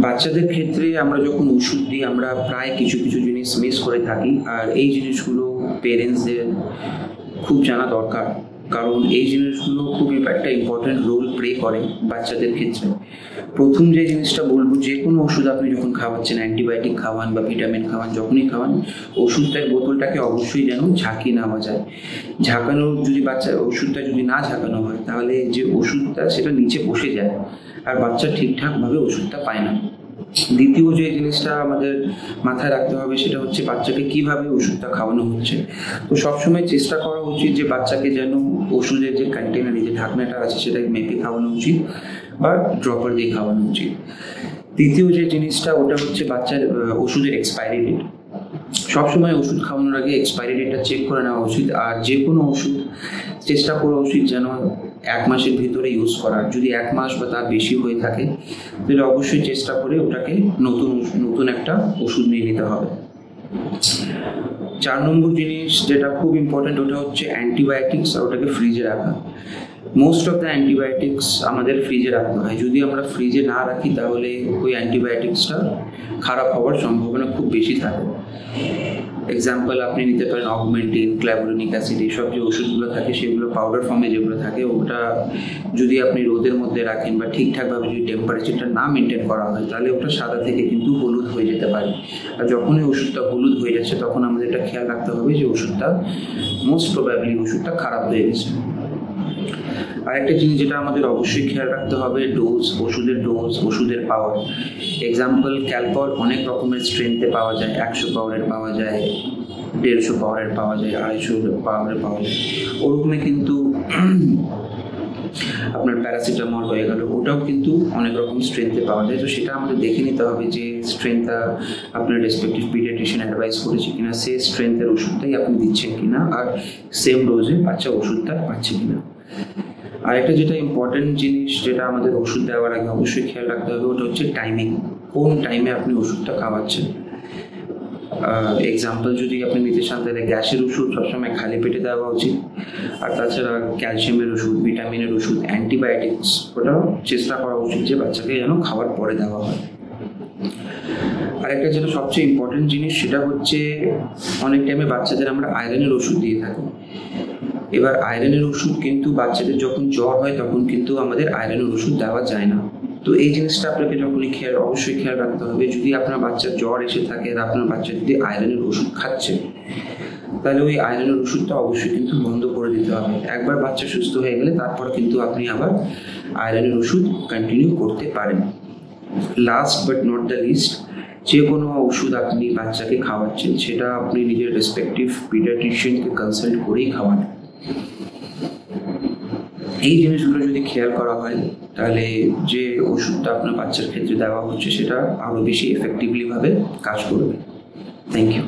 বাচ্চাদের ক্ষেত্রে আমরা যখন ওষুধ দিই আমরা প্রায় কিছু কিছু জিনিস মিস করে থাকি, আর এই জিনিসগুলো পেরেন্টসদের খুব জানা দরকার, কারণ এই জিনিসগুলো খুব একটা ইম্পর্টেন্ট রোল প্লে করে বাচ্চাদের ক্ষেত্রে। প্রথম যে জিনিসটা বলবো, যে কোনো ওষুধ আপনি যখন খাওয়াচ্ছেন, অ্যান্টিবায়োটিক খাওয়ান বা ভিটামিন খাওয়ান, যখনই খাওয়ান ওষুধটার বোতলটাকে অবশ্যই যেন ঝাঁকিয়ে নেওয়া যায়। ঝাঁকানো যদি ওষুধটা যদি না ঝাঁকানো হয় তাহলে যে ওষুধটা সেটা নিচে বসে যায় আর বাচ্চা ঠিকঠাকভাবে ওষুধটা পায় না। দ্বিতীয় যে জিনিসটা আমাদের মাথায় রাখতে হবে সেটা হচ্ছে বাচ্চাকে কিভাবে ওষুধটা খাওয়ানো হচ্ছে। তো সবসময় চেষ্টা করা উচিত যে বাচ্চাকে যেন ওষুধের যে কন্টেনারে যে ঢাকনাটা আছে সেটাকে মেপে খাওয়ানো উচিত বা ড্রপার দিয়ে খাওয়ানো উচিত। তৃতীয় যে জিনিসটা ওটা হচ্ছে বাচ্চার ওষুধের এক্সপায়ারি ডেট। সবসময় ওষুধ খাওয়ানোর আগে এক্সপায়ারি ডেটটা চেক করে নেওয়া উচিত। আর যে কোনো ওষুধ চেষ্টা করা উচিত যেন 1 মাসের ভিতরে ইউজ করার। যদি 1 মাস বা তার বেশি হয়ে থাকে তাহলে অবশ্যই চেষ্টা করে ওটাকে নতুন একটা ওষুধ নিয়ে নিতে হবে। 4 নম্বর জিনিস যেটা খুব ইম্পর্টেন্ট ওটা হচ্ছে অ্যান্টিবায়োটিক্স আর ওটাকে ফ্রিজে রাখা। মোস্ট অফ দ্য অ্যান্টিবায়োটিক্স আমাদের ফ্রিজে রাখতে হয়। যদি আমরা ফ্রিজে না রাখি তাহলে ওই অ্যান্টিবায়োটিক্সটা খারাপ হওয়ার সম্ভাবনা খুব বেশি থাকে। এক্সাম্পল আপনি নিতে পারেন অগমেন্টিন, ক্ল্যাভুলিনিক অ্যাসিড, এইসব যে ওষুধগুলো থাকে সেগুলো পাউডার ফর্মে যেগুলো থাকে, ওটা যদি আপনি রোদের মধ্যে রাখেন বা ঠিকঠাকভাবে যদি টেম্পারেচারটা না মেনটেন করা হয় তাহলে ওটা সাদা থেকে কিন্তু হলুদ হয়ে যেতে পারে। আর যখনই ওষুধটা হলুদ হয়ে যাচ্ছে তখন আমাদের এটা খেয়াল রাখতে হবে যে ওষুধটা মোস্ট প্রবাবলি ওষুধটা খারাপ হয়ে গেছে। আরেকটা জিনিস যেটা আমাদের অবশ্যই খেয়াল রাখতে হবে, ডোজ, ওষুধের পাওয়ার। এক্সাম্পল ক্যালপল অনেক রকমের স্ট্রেংথে পাওয়া যায়, 100 পাওয়ারের পাওয়া যায়, 150 পাওয়ারের পাওয়া যায়, 250 পাওয়ারের পাওয়া যায়। ওরকমই কিন্তু আপনার প্যারাসিটামল হয়ে গেল, ওটাও কিন্তু অনেক রকম স্ট্রেংথে পাওয়া যায়। তো সেটা আমাদের দেখে নিতে হবে যে স্ট্রেংথটা আপনার রেসপেক্টিভ পিডিয়াট্রিশিয়ান অ্যাডভাইস করেছে কিনা, সেই স্ট্রেংথের ওষুধটাই আপনি দিচ্ছেন কিনা, আর সেম ডোজে বাচ্চা ওষুধটা পাচ্ছে কিনা। আরেকটা যেটা ইম্পর্টেন্ট জিনিস যেটা আমাদের ওষুধ দেওয়ার আগে অবশ্যই খেয়াল রাখতে হবে ওটা হচ্ছে টাইমিং। কোন টাইমে আপনি ওষুধটা খাওয়াচ্ছেন। এক্সাম্পল যদি আপনি নিতে চান তাহলে গ্যাসের ওষুধ সবসময় খালি পেটে দেওয়া উচিত। আর তাছাড়া ক্যালসিয়ামের ওষুধ, ভিটামিনের ওষুধ, অ্যান্টিবায়োটিক্স ওটাও চেষ্টা করা উচিত যে বাচ্চাকে যেন খাওয়ার পরে দেওয়া হয়। আরেকটা যেটা সবচেয়ে ইম্পর্টেন্ট জিনিস সেটা হচ্ছে অনেক টাইমে বাচ্চাদের আমরা আয়রনের ওষুধ দিয়ে থাকি। এবার আয়রনের ওষুধ কিন্তু বাচ্চাদের যখন জ্বর হয় তখন কিন্তু আমাদের আয়রনের ওষুধ দেওয়া যায় না। তো এই জিনিসটা আপনাকে যখনই অবশ্যই খেয়াল রাখতে হবে। যদি আপনার বাচ্চার জ্বর এসে থাকে আর আপনার বাচ্চা যদি আয়রনের ওষুধ খাচ্ছে তাহলে ওই আয়রনের ওষুধটা অবশ্যই কিন্তু বন্ধ করে দিতে হবে। একবার বাচ্চা সুস্থ হয়ে গেলে তারপর কিন্তু আপনি আবার আয়রনের ওষুধ কন্টিনিউ করতে পারেন। Last but not the least, যে কোনো ওষুধ আপনি বাচ্চাকে খাওয়াচ্ছেন সেটা আপনি নিজের রেসপেক্টিভ পিডিয়াট্রিশিয়ানকে কনসাল্ট করেই খাওয়ান। এই জিনিসগুলো যদি খেয়াল করা হয় তাহলে যে ওষুধটা আপনার বাচ্চার ক্ষেত্রে দেওয়া হচ্ছে সেটা আরও বেশি এফেক্টিভলি ভাবে কাজ করবে। Thank you.